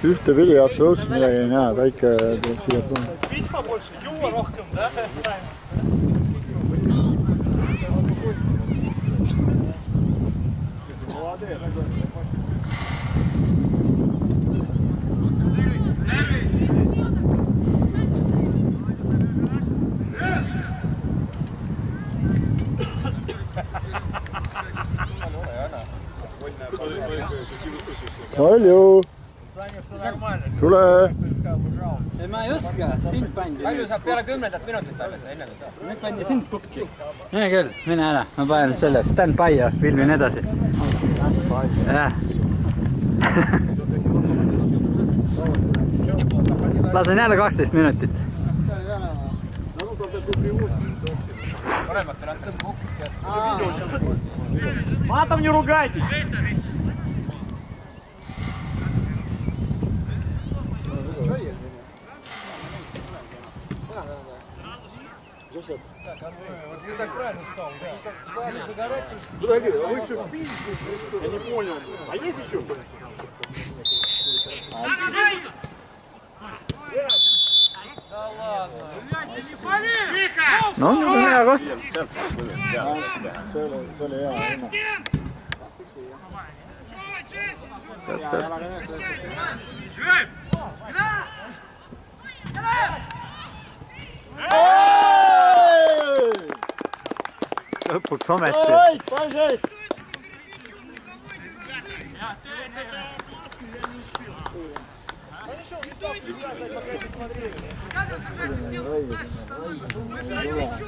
Ühte pidi absoluutselt midagi ei näe, väike tuleb siia poole. Piitsma больше, juua rohkem, da? Palju! Tule! Ma ei oska, sind pandi. Palju saab peale 10. minutit arvata enne? Nüüd pandi sind pukki. Mine küll, mine ära. Ma panen selle stand-by ja filmin edasi. Lasen jälle 12 minutit. Матом не ругайтесь! Вы так правильно стал, да? Так стали загорать. Подожди, а вы что, пиздите? Я не понял. А есть еще? Да ладно. No, nüüd on hea koht. See oli hea hinna. Lõpuks ometi. Paiseit!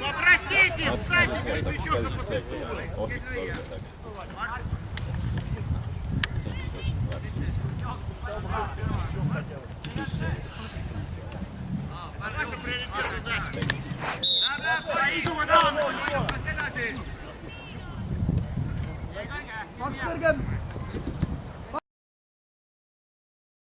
Попросите встать перед мячом, чтобы посмотреть. Ваша приоритетная задача.